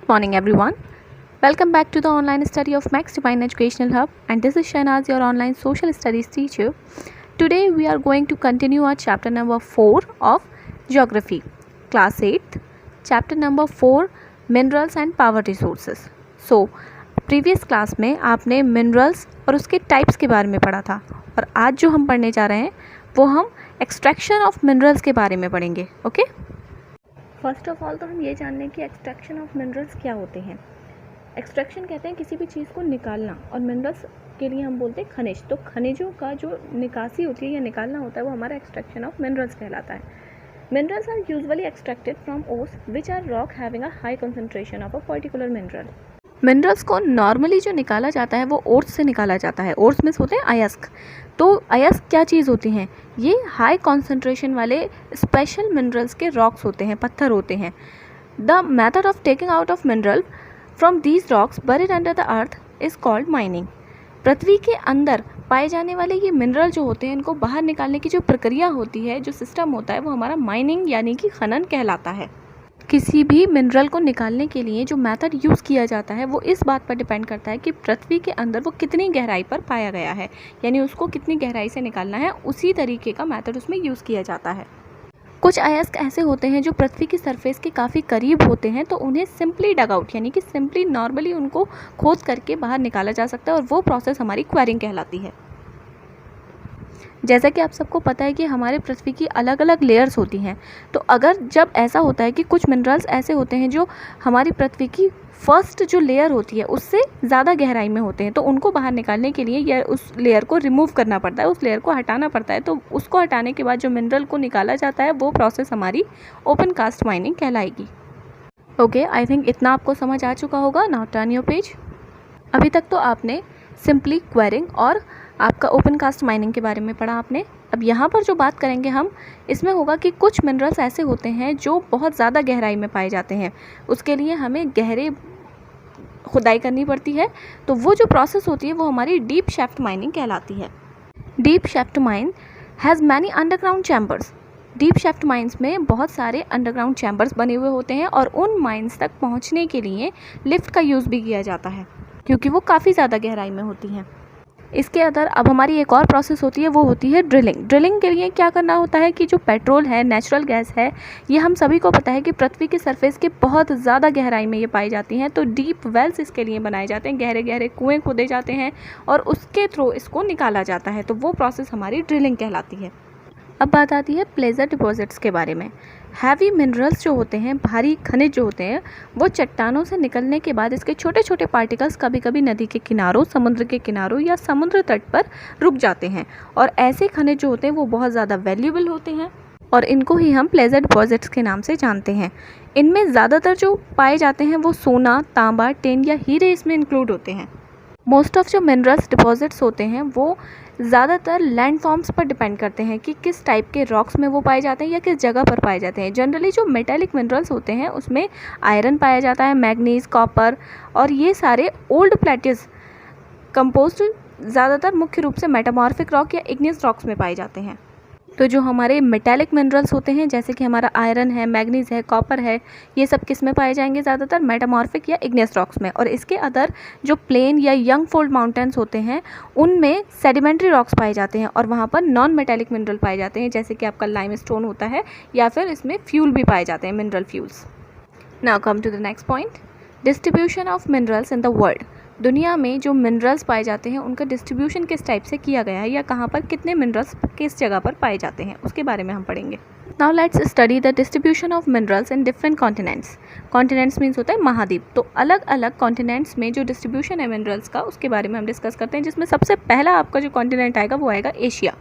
Good morning, everyone. Welcome back to the online study of Max Divine Educational Hub, and this is Shahnaz, your online social studies teacher. Today, we are going to continue our chapter number 4 of Geography, Class 8th, chapter number 4, Minerals and Power Resources. So, previous class में आपने minerals और उसके types के बारे में पढ़ा था, और आज जो हम पढ़ने जा रहे हैं वो हम एक्सट्रैक्शन ऑफ मिनरल्स के बारे में पढ़ेंगे. ओके, फर्स्ट ऑफ ऑल तो हम ये जान लें कि एक्सट्रैक्शन ऑफ मिनरल्स क्या होते हैं. एक्सट्रैक्शन कहते हैं किसी भी चीज़ को निकालना, और मिनरल्स के लिए हम बोलते हैं खनिज. तो खनिजों का जो निकासी होती है या निकालना होता है वो हमारा एक्सट्रैक्शन ऑफ मिनरल्स कहलाता है. Minerals are usually extracted from ores which are rock having a high concentration of a particular mineral. Minerals को नॉर्मली जो निकाला जाता है वो ओर्स से निकाला जाता है. ओर्स में होते हैं अयस्क. तो अयस्क क्या चीज़ होती हैं? ये हाई कॉन्सेंट्रेशन वाले स्पेशल मिनरल्स के रॉक्स होते हैं, पत्थर होते हैं. The method of taking out of mineral from these rocks buried under the earth is called mining. पृथ्वी के अंदर पाए जाने वाले ये मिनरल जो होते हैं इनको बाहर निकालने की जो प्रक्रिया होती है, जो सिस्टम होता है, वो हमारा माइनिंग यानी कि खनन कहलाता है. किसी भी मिनरल को निकालने के लिए जो मेथड यूज़ किया जाता है वो इस बात पर डिपेंड करता है कि पृथ्वी के अंदर वो कितनी गहराई पर पाया गया है, यानी उसको कितनी गहराई से निकालना है, उसी तरीके का मेथड उसमें यूज़ किया जाता है. कुछ अयस्क ऐसे होते हैं जो पृथ्वी की सरफेस के काफ़ी करीब होते हैं, तो उन्हें सिंपली डग आउट यानी कि सिंपली नॉर्मली उनको खोद करके बाहर निकाला जा सकता है, और वो प्रोसेस हमारी क्वेरिंग कहलाती है. जैसा कि आप सबको पता है कि हमारे पृथ्वी की अलग अलग लेयर्स होती हैं. तो अगर जब ऐसा होता है कि कुछ मिनरल्स ऐसे होते हैं जो हमारी पृथ्वी की फर्स्ट जो लेयर होती है उससे ज़्यादा गहराई में होते हैं, तो उनको बाहर निकालने के लिए या उस लेयर को रिमूव करना पड़ता है, उस लेयर को हटाना पड़ता है. तो उसको हटाने के बाद जो मिनरल को निकाला जाता है वो प्रोसेस हमारी ओपन कास्ट माइनिंग कहलाएगी. ओके, आई थिंक इतना आपको समझ आ चुका होगा. Now turn your page. अभी तक तो आपने सिंपली क्वेरिंग और आपका ओपन कास्ट माइनिंग के बारे में पढ़ा आपने. अब यहाँ पर जो बात करेंगे हम, इसमें होगा कि कुछ मिनरल्स ऐसे होते हैं जो बहुत ज़्यादा गहराई में पाए जाते हैं. उसके लिए हमें गहरे खुदाई करनी पड़ती है. तो वो जो प्रोसेस होती है वो हमारी डीप शैफ्ट माइनिंग कहलाती है. Deep shaft mine has many underground chambers. Deep shaft mines में बहुत सारे अंडरग्राउंड चैम्बर्स बने हुए होते हैं, और उन माइंस तक पहुँचने के लिए लिफ्ट का यूज़ भी किया जाता है क्योंकि वो काफ़ी ज़्यादा गहराई में होती हैं. इसके अंदर अब हमारी एक और प्रोसेस होती है, वो होती है ड्रिलिंग. ड्रिलिंग के लिए क्या करना होता है कि जो पेट्रोल है, नेचुरल गैस है, ये हम सभी को पता है कि पृथ्वी की सरफेस के बहुत ज़्यादा गहराई में ये पाई जाती हैं. तो डीप वेल्स इसके लिए बनाए जाते हैं, गहरे गहरे कुएँ खोदे जाते हैं और उसके थ्रू इसको निकाला जाता है. तो वो प्रोसेस हमारी ड्रिलिंग कहलाती है. अब बात आती है प्लेजर डिपॉजिट्स के बारे में. हैवी मिनरल्स जो होते हैं, भारी खनिज जो होते हैं, वो चट्टानों से निकलने के बाद इसके छोटे छोटे पार्टिकल्स कभी कभी नदी के किनारों, समुद्र के किनारों या समुद्र तट पर रुक जाते हैं. और ऐसे खनिज जो होते हैं वो बहुत ज़्यादा वैल्यूएबल होते हैं, और इनको ही हम प्लेजर डिपॉजिट्स के नाम से जानते हैं. इनमें ज़्यादातर जो पाए जाते हैं वो सोना, तांबा, टिन या हीरे इसमें इंक्लूड होते हैं. मोस्ट ऑफ जो मिनरल्स डिपॉजिट्स होते हैं वो ज़्यादातर लैंड फॉर्म्स पर डिपेंड करते हैं कि किस टाइप के रॉक्स में वो पाए जाते हैं या किस जगह पर पाए जाते हैं. जनरली जो मेटेलिक मिनरल्स होते हैं उसमें आयरन पाया जाता है, मैग्नीज, कॉपर, और ये सारे ओल्ड प्लेट्स कंपोज्ड ज़्यादातर मुख्य रूप से मेटामॉर्फिक रॉक या इग्नियस रॉक्स में पाए जाते हैं. तो जो हमारे मेटालिक मिनरल्स होते हैं जैसे कि हमारा आयरन है, मैग्नीज है, कॉपर है, ये सब किस में पाए जाएंगे? ज़्यादातर मेटामॉर्फिक या इग्नियस रॉक्स में. और इसके अदर जो प्लेन या यंग फोल्ड माउंटेन्स होते हैं उनमें सेडिमेंट्री रॉक्स पाए जाते हैं, और वहाँ पर नॉन मेटालिक मिनरल पाए जाते हैं जैसे कि आपका लाइमस्टोन होता है, या फिर इसमें फ्यूल भी पाए जाते हैं, mineral fuels. Now come to the next point, distribution of minerals in the world. दुनिया में जो मिनरल्स पाए जाते हैं उनका डिस्ट्रीब्यूशन किस टाइप से किया गया है, या कहाँ पर कितने मिनरल्स किस जगह पर पाए जाते हैं, उसके बारे में हम पढ़ेंगे. Now let's study the distribution of minerals in different continents. Continents means होता है महाद्वीप. तो अलग अलग कॉन्टिनेंट्स में जो डिस्ट्रीब्यूशन है मिनरल्स का, उसके बारे में हम डिस्कस करते हैं, जिसमें सबसे पहला आपका जो कॉन्टिनेंट आएगा वो आएगा एशिया.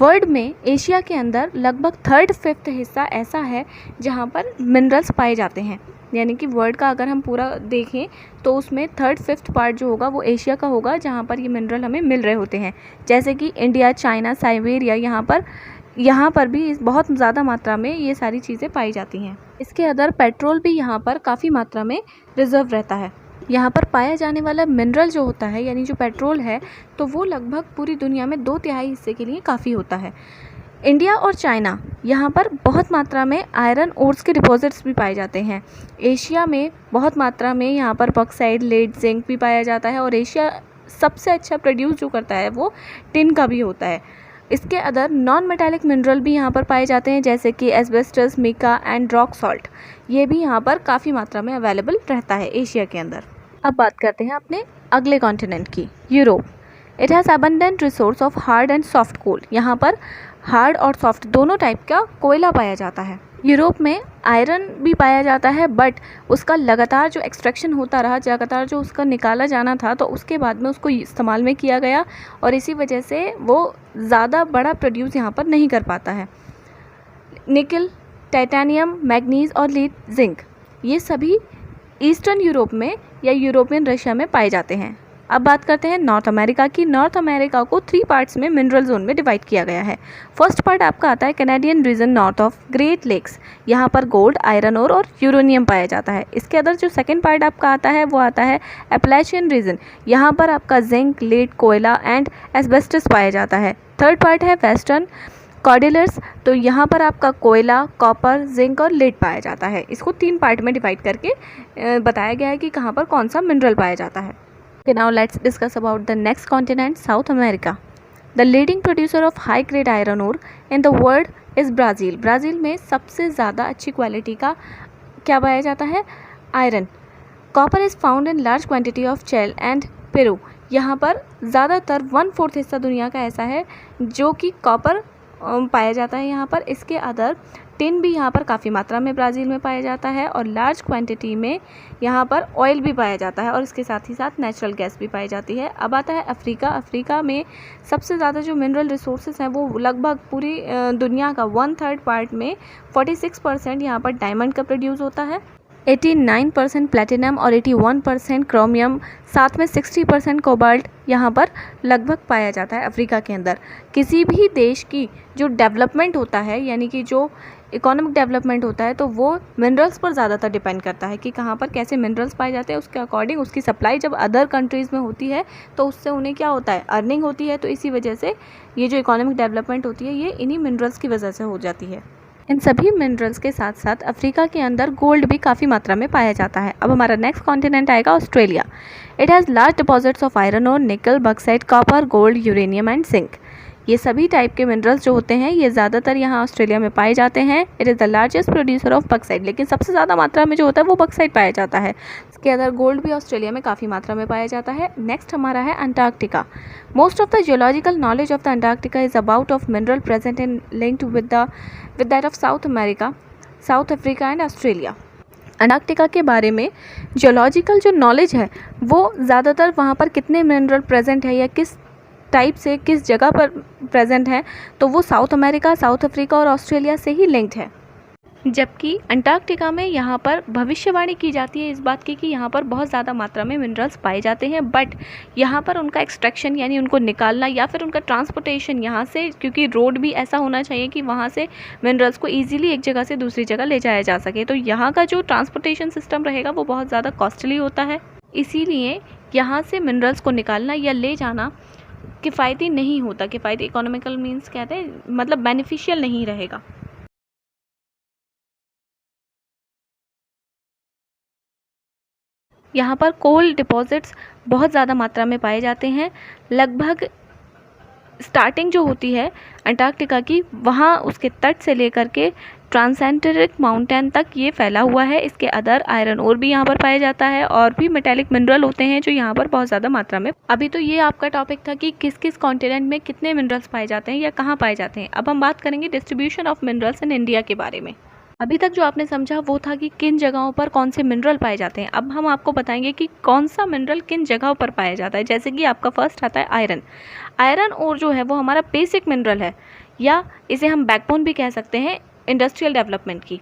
वर्ल्ड में एशिया के अंदर लगभग 3/5 हिस्सा ऐसा है जहाँ पर मिनरल्स पाए जाते हैं. यानी कि वर्ल्ड का अगर हम पूरा देखें तो उसमें 3/5 पार्ट जो होगा वो एशिया का होगा, जहाँ पर ये मिनरल हमें मिल रहे होते हैं. जैसे कि इंडिया, चाइना, साइबेरिया, यहाँ पर भी बहुत ज़्यादा मात्रा में ये सारी चीज़ें पाई जाती हैं. इसके अदर पेट्रोल भी यहाँ पर काफ़ी मात्रा में रिजर्व रहता है. यहाँ पर पाया जाने वाला मिनरल जो होता है यानी जो पेट्रोल है, तो वो लगभग पूरी दुनिया में 2/3 हिस्से के लिए काफ़ी होता है. इंडिया और चाइना यहाँ पर बहुत मात्रा में आयरन ओर्स के डिपॉजिट्स भी पाए जाते हैं। एशिया में बहुत मात्रा में यहाँ पर बॉक्साइट, लेड, जिंक भी पाया जाता है और एशिया सबसे अच्छा प्रोड्यूस जो करता है वो टिन का भी होता है। इसके अदर नॉन मेटालिक मिनरल भी यहाँ पर पाए जाते हैं, जैसे कि asbestos, mica and rock salt. ये भी यहाँ पर काफ़ी मात्रा में अवेलेबल रहता है एशिया के अंदर। अब बात करते हैं अपने अगले कॉन्टिनेंट की, Europe. It has abundant resource of hard and soft coal. यहाँ पर हार्ड और सॉफ्ट दोनों टाइप का कोयला पाया जाता है। यूरोप में आयरन भी पाया जाता है, बट उसका लगातार जो एक्सट्रैक्शन होता रहा, लगातार जो उसका निकाला जाना था, तो उसके बाद में उसको इस्तेमाल में किया गया और इसी वजह से वो ज़्यादा बड़ा प्रोड्यूस यहाँ पर नहीं कर पाता है। निकल, टाइटेनियम, मैग्नीज और लीड, जिंक, ये सभी ईस्टर्न यूरोप में या यूरोपियन रशिया में पाए जाते हैं। अब बात करते हैं नॉर्थ अमेरिका की। नॉर्थ अमेरिका को 3 पार्ट्स में मिनरल जोन में डिवाइड किया गया है। फर्स्ट पार्ट आपका आता है Canadian region north of Great Lakes. यहाँ पर गोल्ड, आयरन ओर और यूरेनियम पाया जाता है। इसके अंदर जो सेकंड पार्ट आपका आता है वो आता है एपलाचियन रीजन। यहाँ पर आपका जिंक, लेड, कोयला एंड एस्बेस्टस पाया जाता है। थर्ड पार्ट है वेस्टर्न कॉर्डिलर्स, तो यहाँ पर आपका कोयला, कॉपर, जिंक और लेड पाया जाता है। इसको 3 पार्ट में डिवाइड करके बताया गया है कि कहाँ पर कौन सा मिनरल पाया जाता है। Okay, now let's discuss about the next continent, South America. The leading producer of high grade iron ore in the world is Brazil. Brazil में सबसे ज़्यादा अच्छी क्वालिटी का क्या पाया जाता है? Iron. Copper is found in large quantity of Chile and Peru. यहाँ पर ज़्यादातर 1/4 हिस्सा दुनिया का ऐसा है जो कि कॉपर पाया जाता है यहाँ पर। इसके अदर टिन भी यहाँ पर काफ़ी मात्रा में ब्राज़ील में पाया जाता है और लार्ज क्वांटिटी में यहाँ पर ऑयल भी पाया जाता है और इसके साथ ही साथ नेचुरल गैस भी पाई जाती है। अब आता है अफ्रीका। अफ्रीका में सबसे ज़्यादा जो मिनरल रिसोर्सेज हैं वो लगभग पूरी दुनिया का 1/3 पार्ट में 46% यहाँ पर डायमंड का प्रोड्यूस होता है, 89% प्लेटिनम और 81% क्रोमियम, साथ में 60% कोबाल्ट यहाँ पर लगभग पाया जाता है अफ्रीका के अंदर। किसी भी देश की जो डेवलपमेंट होता है, यानी कि जो इकोनॉमिक डेवलपमेंट होता है, तो वो मिनरल्स पर ज़्यादातर डिपेंड करता है कि कहाँ पर कैसे मिनरल्स पाए जाते हैं। उसके अकॉर्डिंग उसकी सप्लाई जब अदर कंट्रीज़ में होती है तो उससे उन्हें क्या होता है, अर्निंग होती है। तो इसी वजह से ये जो इकोनॉमिक डेवलपमेंट होती है ये इन्हीं मिनरल्स की वजह से हो जाती है। इन सभी मिनरल्स के साथ साथ अफ्रीका के अंदर गोल्ड भी काफ़ी मात्रा में पाया जाता है। अब हमारा नेक्स्ट कॉन्टिनेंट आएगा Australia. It has large deposits of iron और निकल, bauxite, copper, gold, uranium and zinc. ये सभी टाइप के मिनरल्स जो होते हैं ये ज़्यादातर यहाँ ऑस्ट्रेलिया में पाए जाते हैं। It is the largest producer of bauxite, लेकिन सबसे ज़्यादा मात्रा में जो होता है वो बक्साइट पाया जाता है। इसके अंदर गोल्ड भी ऑस्ट्रेलिया में काफ़ी मात्रा में पाया जाता है। नेक्स्ट हमारा है Antarctica. Most of the geological knowledge of the Antarctica is about of mineral present in linked with that of south America, south Africa and Australia. Antarctica के बारे में जियोलॉजिकल जो नॉलेज है वो ज़्यादातर वहाँ पर कितने मिनरल प्रेजेंट है या किस टाइप से किस जगह पर प्रेजेंट है, तो वो साउथ अमेरिका, साउथ अफ्रीका और ऑस्ट्रेलिया से ही लिंक्ड है। जबकि अंटार्कटिका में यहाँ पर भविष्यवाणी की जाती है इस बात की कि यहाँ पर बहुत ज़्यादा मात्रा में मिनरल्स पाए जाते हैं, बट यहाँ पर उनका एक्सट्रैक्शन यानी उनको निकालना या फिर उनका ट्रांसपोर्टेशन यहाँ से, क्योंकि रोड भी ऐसा होना चाहिए कि वहाँ से मिनरल्स को ईजिली एक जगह से दूसरी जगह ले जाया जा सके, तो यहाँ का जो ट्रांसपोर्टेशन सिस्टम रहेगा वो बहुत ज़्यादा कॉस्टली होता है। इसीलिए यहाँ से मिनरल्स को निकालना या ले जाना किफ़ायती नहीं होता। किफ़ायती इकोनॉमिकल मीन्स कहते हैं मतलब बेनिफिशियल नहीं रहेगा। यहाँ पर कोल डिपॉजिट्स बहुत ज़्यादा मात्रा में पाए जाते हैं। लगभग स्टार्टिंग जो होती है अंटार्कटिका की, वहाँ उसके तट से लेकर के ट्रांसेंटरिक माउंटेन तक ये फैला हुआ है। इसके अदर आयरन ओर भी यहाँ पर पाया जाता है और भी मेटेलिक मिनरल होते हैं जो यहाँ पर बहुत ज़्यादा मात्रा में। अभी तो ये आपका टॉपिक था कि किस किस कॉन्टिनेंट में कितने मिनरल्स पाए जाते हैं या कहाँ पाए जाते हैं। अब हम बात करेंगे distribution of minerals in India के बारे में। अभी तक जो आपने समझा वो था कि किन जगहों पर कौन से मिनरल पाए जाते हैं। अब हम आपको बताएंगे कि कौन सा मिनरल किन जगहों पर पाया जाता है। जैसे कि आपका फर्स्ट आता है आयरन। आयरन ओर जो है वो हमारा बेसिक मिनरल है या इसे हम बैकबोन भी कह सकते हैं इंडस्ट्रियल डेवलपमेंट की।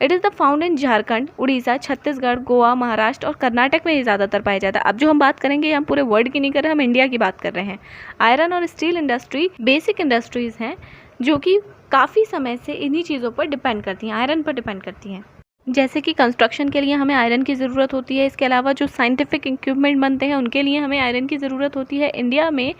It is the found in Jharkhand, Orissa, Chhattisgarh, Goa, Maharashtra और कर्नाटक में ये ज़्यादातर पाया जाता है। अब जो हम बात करेंगे हम पूरे वर्ल्ड की नहीं कर रहे, हम इंडिया की बात कर रहे हैं। आयरन और स्टील इंडस्ट्री बेसिक इंडस्ट्रीज़ हैं जो कि काफ़ी समय से इन्हीं चीज़ों पर डिपेंड करती हैं, आयरन पर डिपेंड करती हैं। जैसे कि कंस्ट्रक्शन के लिए हमें आयरन की ज़रूरत होती है। इसके अलावा जो साइंटिफिक इक्विपमेंट बनते हैं उनके लिए हमें आयरन की ज़रूरत होती है। इंडिया में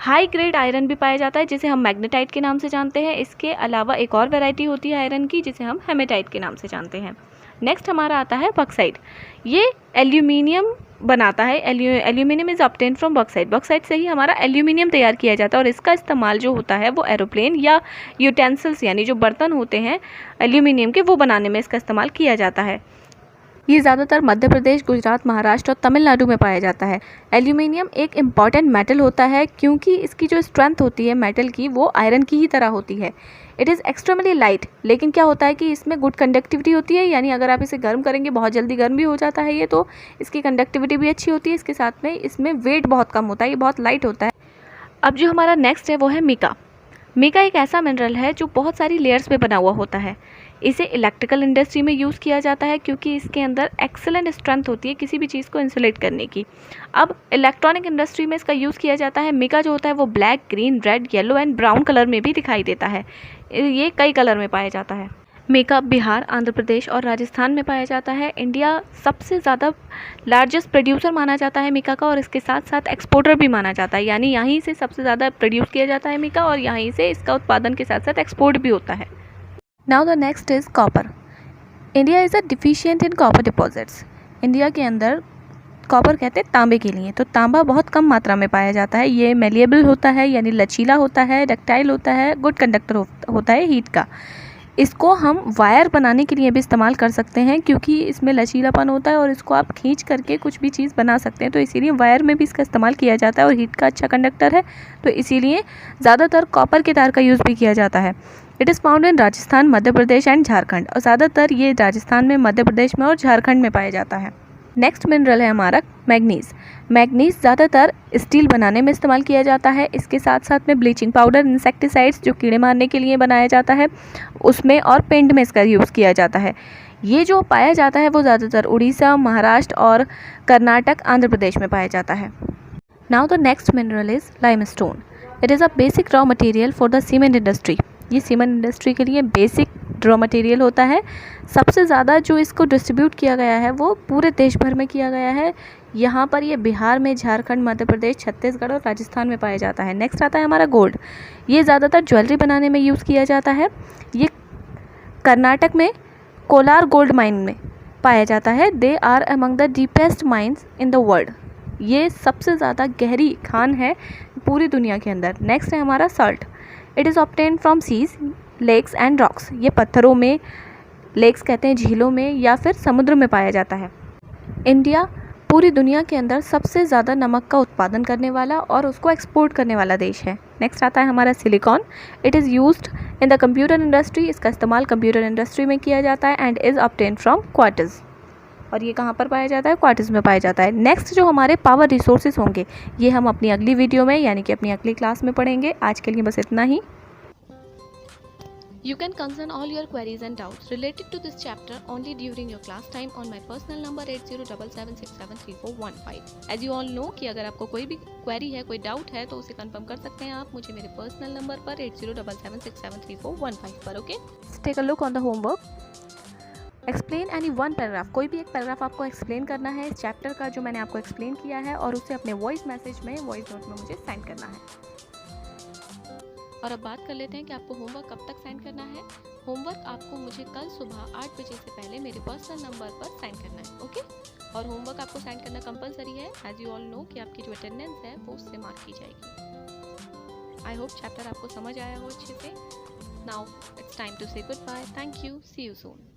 हाई ग्रेड आयरन भी पाया जाता है जिसे हम मैग्नेटाइट के नाम से जानते हैं। इसके अलावा एक और वैरायटी होती है आयरन की जिसे हम हेमेटाइट के नाम से जानते हैं। नेक्स्ट हमारा आता है बॉक्साइट। ये एल्यूमिनियम बनाता है। Aluminium is obtain from bauxite. Bauxite से ही हमारा एल्यूमिनियम तैयार किया जाता है और इसका इस्तेमाल जो होता है वो एरोप्लेन या यूटेंसिल्स यानी जो बर्तन होते हैं एल्यूमिनियम के वो बनाने में इसका इस्तेमाल किया जाता है। ये ज़्यादातर मध्य प्रदेश, गुजरात, महाराष्ट्र और तमिलनाडु में पाया जाता है। एल्यूमिनियम एक इम्पॉर्टेंट मेटल होता है क्योंकि इसकी जो स्ट्रेंथ होती है मेटल की वो आयरन की ही तरह होती है। इट इज़ एक्सट्रीमली लाइट, लेकिन क्या होता है कि इसमें गुड कंडक्टिविटी होती है, यानी अगर आप इसे गर्म करेंगे बहुत जल्दी गर्म भी हो जाता है ये, तो इसकी कंडक्टिविटी भी अच्छी होती है। इसके साथ में इसमें वेट बहुत कम होता है, ये बहुत लाइट होता है। अब जो हमारा नेक्स्ट है वो है मीका। मीका एक ऐसा मिनरल है जो बहुत सारी लेयर्स में बना हुआ होता है। इसे इलेक्ट्रिकल इंडस्ट्री में यूज़ किया जाता है क्योंकि इसके अंदर एक्सेलेंट स्ट्रेंथ होती है किसी भी चीज़ को इंसुलेट करने की। अब इलेक्ट्रॉनिक इंडस्ट्री में इसका यूज़ किया जाता है। मीका जो होता है वो black, green, red, yellow and brown colour में भी दिखाई देता है। ये कई कलर में पाया जाता है। मीका बिहार, आंध्र प्रदेश और राजस्थान में पाया जाता है। इंडिया सबसे ज़्यादा लार्जेस्ट प्रोड्यूसर माना जाता है मीका का और इसके साथ साथ एक्सपोर्टर भी माना जाता है, यानी यहीं से सबसे ज़्यादा प्रोड्यूस किया जाता है मीका और यहीं से इसका उत्पादन के साथ साथ एक्सपोर्ट भी होता है। Now the next is copper. India is a deficient in copper deposits. India के अंदर कॉपर कहते हैं तांबे के लिए, तो तांबा बहुत कम मात्रा में पाया जाता है। ये मेलिएबल होता है यानी लचीला होता है, डक्टाइल होता है, गुड कंडक्टर होता है हीट का। इसको हम वायर बनाने के लिए भी इस्तेमाल कर सकते हैं क्योंकि इसमें लचीलापन होता है और इसको आप खींच करके कुछ भी चीज़ बना सकते हैं, तो इसीलिए वायर में भी इसका इस्तेमाल किया जाता है और हीट का अच्छा कंडक्टर है, तो इसीलिए ज़्यादातर कॉपर के तार का यूज़ भी किया जाता है। It is found in Rajasthan, Madhya Pradesh and Jharkhand, और ज़्यादातर ये राजस्थान में, मध्य प्रदेश में और झारखंड में पाया जाता है। नेक्स्ट मिनरल है हमारा मैग्नीज़। मैग्नीज़ ज़्यादातर स्टील बनाने में इस्तेमाल किया जाता है। इसके साथ साथ में ब्लीचिंग पाउडर, इंसेक्टिसाइड्स जो कीड़े मारने के लिए बनाया जाता है उसमें, और पेंट में इसका यूज़ किया जाता है। ये जो पाया जाता है वो ज़्यादातर उड़ीसा, महाराष्ट्र और कर्नाटक, आंध्र प्रदेश में पाया जाता है। Now the next mineral is limestone. It is a basic raw material for the cement industry. ये सीमेंट इंडस्ट्री के लिए बेसिक रॉ मटेरियल होता है। सबसे ज़्यादा जो इसको डिस्ट्रीब्यूट किया गया है वो पूरे देश भर में किया गया है। यहाँ पर ये बिहार में, झारखंड, मध्य प्रदेश, छत्तीसगढ़ और राजस्थान में पाया जाता है। नेक्स्ट आता है हमारा गोल्ड। ये ज़्यादातर ज्वेलरी बनाने में यूज़ किया जाता है। ये कर्नाटक में कोलार गोल्ड माइन में पाया जाता है। They are among the deepest mines in the world. ये सबसे ज़्यादा गहरी खान है पूरी दुनिया के अंदर। नेक्स्ट है हमारा salt. It is obtain from seas, lakes and rocks. ये पत्थरों में, लेक्स कहते हैं झीलों में, या फिर समुद्र में पाया जाता है। इंडिया पूरी दुनिया के अंदर सबसे ज़्यादा नमक का उत्पादन करने वाला और उसको एक्सपोर्ट करने वाला देश है। नेक्स्ट आता है हमारा silicon. It is used in the computer industry. इसका इस्तेमाल कंप्यूटर इंडस्ट्री में किया जाता है and is obtain from quartz. और ये कहाँ पर पाया जाता है? क्वार्टज में पाया जाता है। नेक्स्ट जो हमारे पावर रिसोर्सेज होंगे ये हम अपनी अगली वीडियो में यानी कि अपनी अगली क्लास में पढ़ेंगे। आज के लिए बस इतना ही। You can concern all your queries and doubts related to this chapter only during your class time on my personal number 8077673415। As you all know कि अगर आपको कोई भी क्वेरी है, कोई डाउट है तो उसे कंफर्म कर सकते हैं आप मुझे मेरे पर्सनल नंबर पर 8077673415 पर। Okay, take a look on the homework. Explain any one paragraph. कोई भी एक पैराग्राफ आपको एक्सप्लेन करना है इस चैप्टर का जो मैंने आपको एक्सप्लेन किया है, और उसे अपने वॉइस मैसेज में, वॉइस नोट में मुझे सेंड करना है। और अब बात कर लेते हैं कि आपको होमवर्क कब तक सेंड करना है। होमवर्क आपको मुझे कल सुबह 8 बजे से पहले मेरे पर्सनल नंबर पर सेंड करना है। ओके, और होमवर्क आपको सेंड करना कंपलसरी है। एज यू ऑल नो कि आपकी जो अटेंडेंस है वो उससे मार्क की जाएगी। आई होप चैप्टर आपको समझ आया हो अच्छे से। Now it's time to say goodbye. Thank you, see you soon.